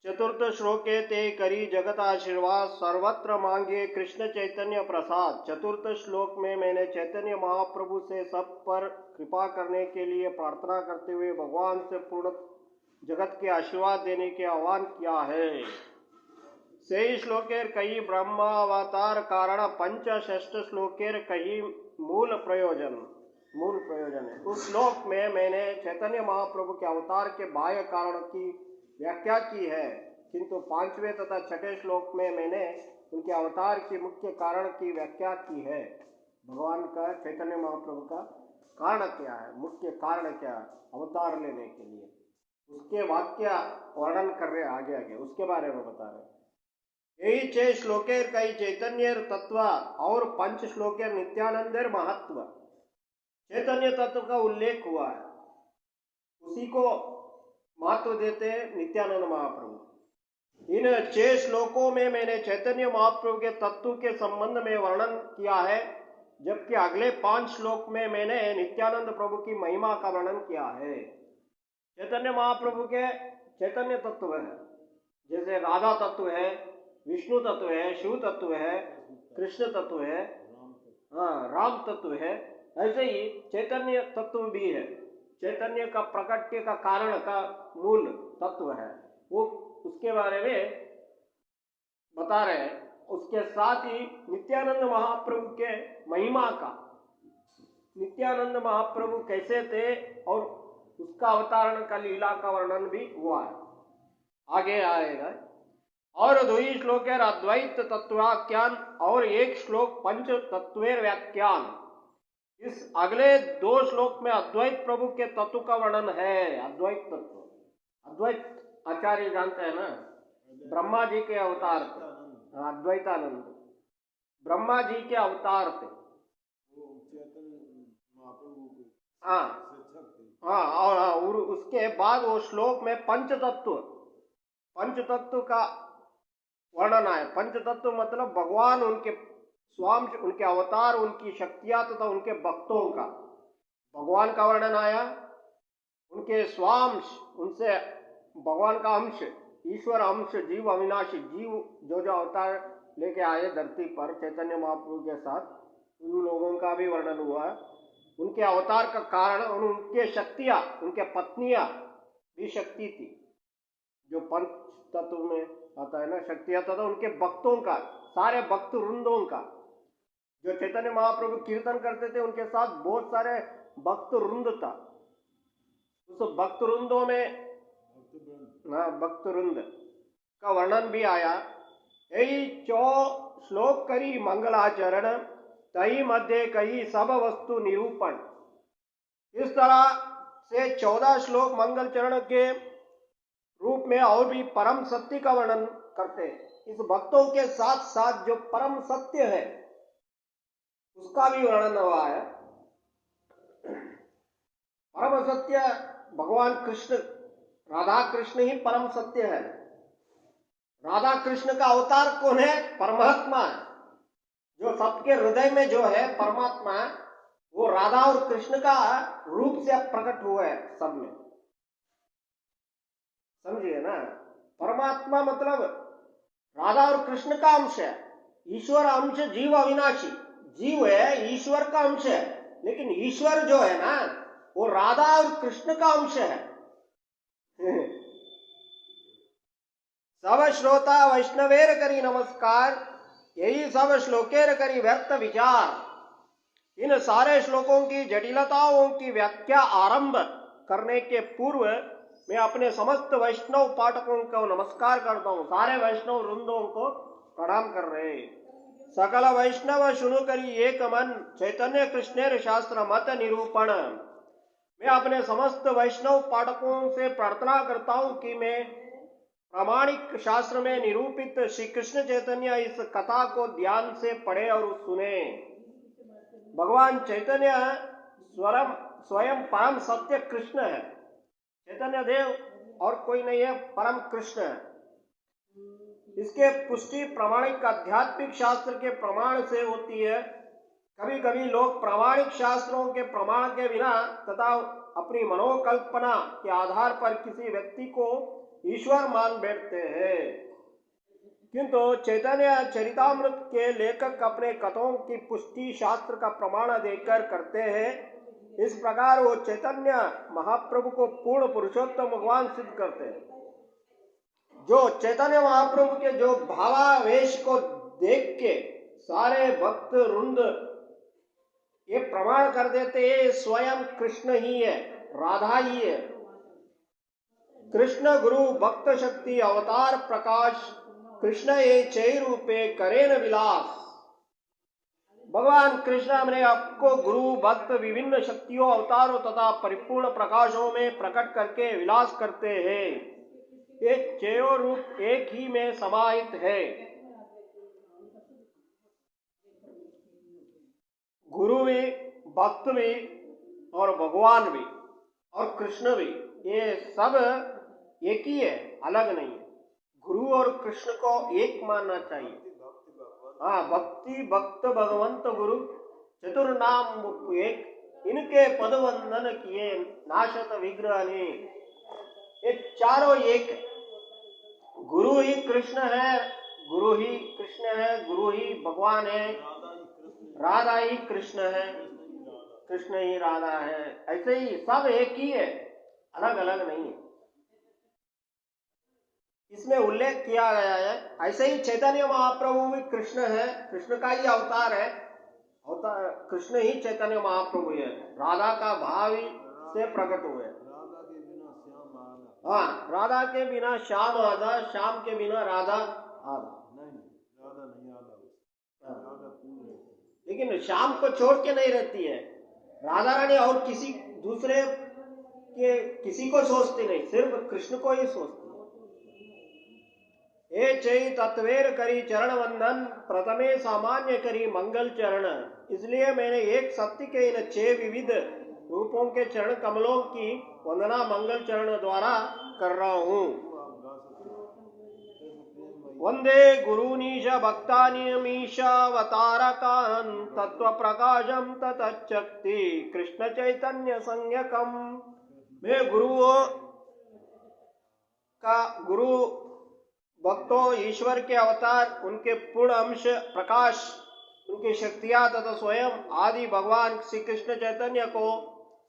चतुर्थ श्लोके ते करी जगत आशीर्वाद सर्वत्र मांगे कृष्ण चैतन्य प्रसाद। चतुर्थ श्लोक में मैंने चैतन्य महाप्रभु से सब पर कृपा करने के लिए प्रार्थना करते हुए भगवान से पूर्ण जगत के आशीर्वाद देने के आह्वान किया है। से श्लोकेर कई ब्रह्मावतार कारण पंच षष्ठ श्लोकेर कई मूल प्रयोजन है। उस श्लोक में मैंने चैतन्य महाप्रभु के अवतार के बाह्य कारण की व्याख्या की है, किंतु पांचवें तथा छठे श्लोक में मैंने उनके अवतार के मुख्य कारण की व्याख्या की है। भगवान का चैतन्य महाप्रभु का कारण क्या है, मुख्य कारण क्या है अवतार लेने के लिए, उसके वाक्य वर्णन कर रहे आगे उसके बारे में बता रहे। यही 6 श्लोकेर कई चैतन्य तत्व और 5 श्लोकेर नित्यानंदेर महत्व। चैतन्य तत्व का उल्लेख हुआ है, उसी को महत्व देते नित्यानंद महाप्रभु। इन 6 श्लोकों में मैंने चैतन्य महाप्रभु के तत्व के संबंध में वर्णन किया है, जबकि अगले 5 श्लोक में मैंने नित्यानंद प्रभु की महिमा का वर्णन किया है। चैतन्य महाप्रभु के चैतन्य तत्व है, जैसे राधा तत्व है, विष्णु तत्व है, शिव तत्व है, कृष्ण तत्व है, राम तत्व है, ऐसे ही चैतन्य तत्व भी है। चैतन्य का प्रकट्य का कारण का मूल तत्व है, वो उसके बारे में बता रहे हैं। उसके साथ ही नित्यानंद महाप्रभु के महिमा का, नित्यानंद महाप्रभु कैसे थे और उसका अवतारण का लीला का वर्णन भी हुआ है, आगे आएगा। और 2 श्लोकेर अद्वैत तत्वाख्यान और 1 श्लोक पंच तत्वेर व्याख्यान। इस अगले 2 श्लोक में अद्वैत प्रभु के तत्व का वर्णन है। अद्वैत तत्व, अद्वैत आचार्य जानते हैं ना, ब्रह्मा जी के अवतार थे, अद्वैतानंद ब्रह्मा जी के अवतार थे। और उसके बाद वो श्लोक में पंच तत्व का वर्णन है। पंच तत्व मतलब भगवान, उनके स्वांश, उनके अवतार, उनकी शक्तियां तथा उनके भक्तों का भगवान का वर्णन आया। उनके स्वांश, उनसे भगवान का अंश, ईश्वर अंश, जीव अविनाशी, जीव जो अवतार लेके आए धरती पर चैतन्य महाप्रभु के साथ, उन लोगों का भी वर्णन हुआ है। उनके अवतार का कारण और उनके शक्तियां, उनके पत्नियां भी शक्ति थी, जो पंच तत्व में आता है ना, शक्तियां तथा उनके भक्तों का, सारे भक्त वृंदों का, जो चैतन्य महाप्रभु कीर्तन करते थे उनके साथ बहुत सारे भक्त वृंद था। उस भक्त वृंदों में भक्त वृंद का वर्णन भी आया। यही 4 श्लोक करी मंगलाचरण, तई मध्य कही सब वस्तु निरूपण। इस तरह से 14 श्लोक मंगल चरण के रूप में और भी परम सत्य का वर्णन करते हैं। इस भक्तों के साथ साथ जो परम सत्य है उसका भी वर्णन हुआ है। परम सत्य भगवान कृष्ण, राधा कृष्ण ही परम सत्य है। राधा कृष्ण का अवतार कौन है? परमात्मा है। जो सबके हृदय में जो है परमात्मा, वो राधा और कृष्ण का रूप से प्रकट हुआ है सब में, समझिए ना। परमात्मा मतलब राधा और कृष्ण का अंश है। ईश्वर अंश, जीव अविनाशी, जीव है, ईश्वर का अंश है, लेकिन ईश्वर जो है ना वो राधा और कृष्ण का अंश है। सब श्रोता वैष्णवेर करी नमस्कार, यही सब श्लोकेर करी व्यर्थ विचार। इन सारे श्लोकों की जटिलताओं की व्याख्या आरंभ करने के पूर्व मैं अपने समस्त वैष्णव पाठकों को नमस्कार करता हूँ। सारे वैष्णव वृंदों को प्रणाम कर रहे। सकल वैष्णव सुनु करी एक मन, चैतन्य कृष्णेर शास्त्र मत निरूपण। मैं अपने समस्त वैष्णव पाठकों से प्रार्थना करता हूँ कि मैं प्रामाणिक शास्त्र में निरूपित श्री कृष्ण चैतन्य इस कथा को ध्यान से पढ़े और सुने। भगवान चैतन्य स्वयं परम सत्य कृष्ण है। चैतन्य देव और कोई नहीं है, परम कृष्ण है। इसके पुष्टि प्रामाणिक आध्यात्मिक शास्त्र के प्रमाण से होती है। कभी कभी लोग प्रामाणिक शास्त्रों के प्रमाण के बिना तथा अपनी मनोकल्पना के आधार पर किसी व्यक्ति को ईश्वर मान बैठते हैं। किंतु चैतन्य चरितामृत के लेखक अपने कथाओं की पुष्टि शास्त्र का प्रमाण देकर करते हैं। इस प्रकार वो चैतन्य महाप्रभु को पूर्ण पुरुषोत्तम भगवान सिद्ध करते हैं। जो चैतन्य महाप्रभु के जो भावावेश को देख के सारे भक्त वृंद ये प्रमाण कर देते हैं स्वयं कृष्ण ही है, राधा ही है। कृष्ण गुरु भक्त शक्ति अवतार प्रकाश कृष्ण ये चय रूपे करेन विलास। भगवान कृष्ण अपने आपको गुरु भक्त विभिन्न शक्तियों अवतारों तथा परिपूर्ण प्रकाशों में प्रकट करके विलास करते हैं। ये चयो रूप एक ही में समाहित है। गुरु भी, भक्त भी और भगवान भी और कृष्ण भी, ये सब एक ही है, अलग नहीं है। गुरु और कृष्ण को एक मानना चाहिए। हाँ, भक्ति भक्त भगवंत गुरु चतुर्नाम एक, इनके पद वंदन किए नाशत विग्रह ने। ये चारों एक है। गुरु ही कृष्ण है, गुरु ही कृष्ण है, गुरु ही भगवान है, राधा ही कृष्ण है, कृष्ण ही राधा है। ऐसे ही सब एक ही है, अलग अलग नहीं है। इसमें उल्लेख किया गया है। ऐसे ही चैतन्य महाप्रभु भी कृष्ण है, कृष्ण का ही अवतार है। कृष्ण ही चैतन्य महाप्रभु है, राधा का भाव ही से प्रकट हुए। हाँ, राधा के बिना श्याम आधा, श्याम के बिना राधा आधा। लेकिन श्याम को छोड़ के नहीं रहती है राधा रानी, और किसी दूसरे के किसी को सोचती नहीं, सिर्फ कृष्ण को ही सोचती। ए चई तत्वेर करी चरण वंदन, प्रथमे सामान्य करी मंगल चरण। इसलिए मैंने एक सत्य के इन 6 विविध रूपों के चरण कमलों की वंदना मंगल चरण द्वारा कर रहा हूं। वंदे गुरुनीश भक्तानीमीशावतारकान् तत्व प्रकाशम ततच्चक्ति कृष्ण चैतन्य संज्ञकम। मैं गुरु भक्तों, ईश्वर के अवतार, उनके पूर्ण अंश प्रकाश, उनकी शक्तियां तथा स्वयं आदि भगवान श्री कृष्ण चैतन्य को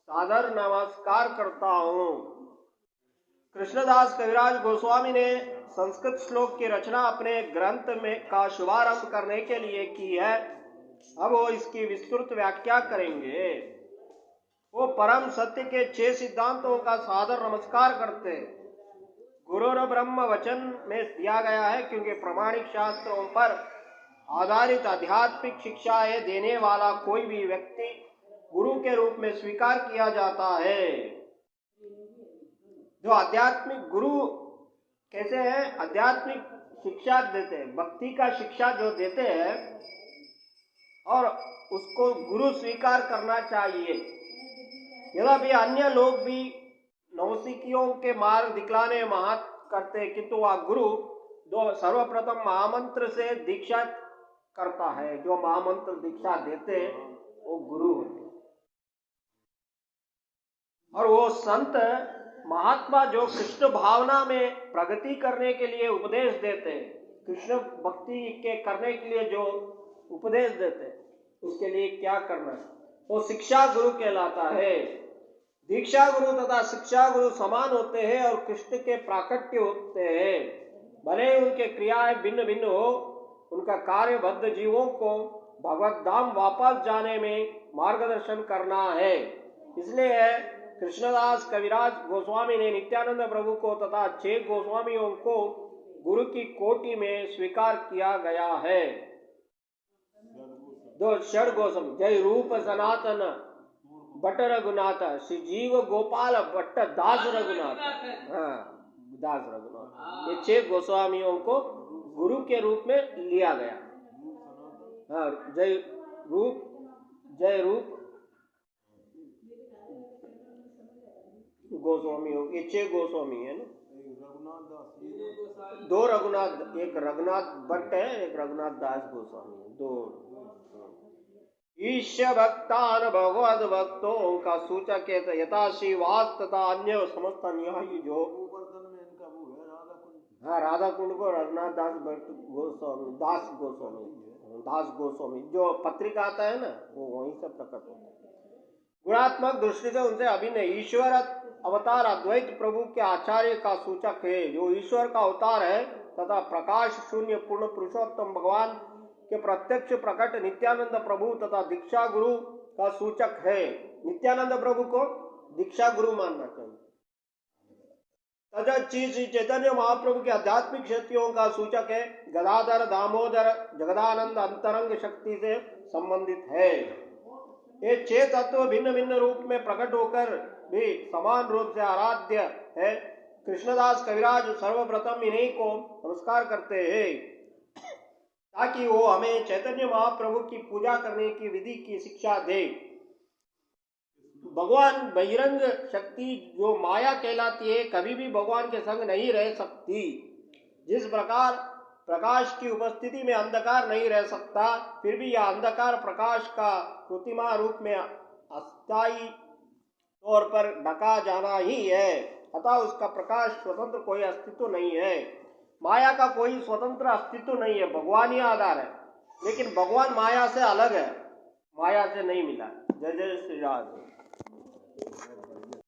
सादर नमस्कार करता हूँ। कृष्णदास कविराज गोस्वामी ने संस्कृत श्लोक की रचना अपने ग्रंथ में का शुभारंभ करने के लिए की है। अब वो इसकी विस्तृत व्याख्या करेंगे। वो परम सत्य के 6 सिद्धांतों का सादर नमस्कार करते हैं। गुरु और ब्रह्म वचन में दिया गया है, क्योंकि प्रामाणिक शास्त्रों पर आधारित आध्यात्मिक शिक्षाएं देने वाला कोई भी व्यक्ति गुरु के रूप में स्वीकार किया जाता है। जो आध्यात्मिक गुरु कैसे है? आध्यात्मिक शिक्षा देते हैं, भक्ति का शिक्षा जो देते हैं, और उसको गुरु स्वीकार करना चाहिए। यद्यपि अन्य लोग भी नवसिखियों के मार्ग दिखलाने महत करते, किंतु वह गुरु जो सर्वप्रथम महामंत्र से दीक्षा करता है, जो महामंत्र दीक्षा देते वो गुरु होते। और वो संत महात्मा जो कृष्ण भावना में प्रगति करने के लिए उपदेश देते, कृष्ण भक्ति के करने के लिए जो उपदेश देते, उसके लिए क्या करना है, वो शिक्षा गुरु कहलाता है। दीक्षा गुरु तथा शिक्षा गुरु समान होते हैं और कृष्ण के प्राकट्य होते हैं। भले उनके क्रियाएं भिन्न भिन्न हो, उनका कार्य बद्ध जीवों को भगवत धाम वापस जाने में मार्गदर्शन करना है। इसलिए कृष्णदास कविराज गोस्वामी ने नित्यानंद प्रभु को तथा 6 गोस्वामियों को गुरु की कोटि में स्वीकार किया गया है। दो षड गोस्वामी, जय रूप सनातन भट्ट रघुनाथ, श्री जीव गोपाल भट्ट दास रघुनाथ, हाँ दास रघुनाथ, ये 6 गोस्वामियों को गुरु के रूप में लिया गया। हाँ, जय रूप गोस्वामी हो, ये 6 गोस्वामी है ना। 2 रघुनाथ, एक रघुनाथ भट्ट है, एक रघुनाथ दास गोस्वामी है, 2। ईश भक्तान भगवद भक्तों का सूचक है यथा श्रीवास तथा अन्य समस्त अनुयायी जो हाँ, राधा कुंड को रघुनाथ दास गोस्वामी जो पत्रिका आता है ना, वो वहीं से प्रकट होता है। गुणात्मक दृष्टि से उनसे अभिन्न ईश्वर अवतार अद्वैत प्रभु के आचार्य का सूचक है, जो ईश्वर का अवतार है तथा प्रकाश शून्य पूर्ण पुरुषोत्तम भगवान के प्रत्यक्ष प्रकट नित्यानंद प्रभु तथा दीक्षा गुरु का सूचक है। नित्यानंद प्रभु को दीक्षा गुरु मानना चाहिए। श्री चैतन्य महाप्रभु के आध्यात्मिक शक्तियों का सूचक है। गदाधर दामोदर जगदानंद अंतरंग शक्ति से संबंधित है। ये 6 तत्व भिन्न भिन्न रूप में प्रकट होकर भी समान रूप से आराध्य है। कृष्णदास कविराज सर्वप्रथम इन्हीं को नमस्कार करते हैं ताकि वो हमें चैतन्य महाप्रभु की पूजा करने की विधि की शिक्षा दे। भगवान बहिरंग शक्ति जो माया कहलाती है कभी भी भगवान के संग नहीं रह सकती। जिस प्रकार प्रकाश की उपस्थिति में अंधकार नहीं रह सकता, फिर भी यह अंधकार प्रकाश का कृत्रिम रूप में अस्थायी तौर पर ढका जाना ही है, अतः उसका प्रकाश स्वतंत्र कोई अस्तित्व नहीं है। माया का कोई स्वतंत्र अस्तित्व नहीं है, भगवान ही आधार है। लेकिन भगवान माया से अलग है, माया से नहीं मिला। जय जय श्री राधे।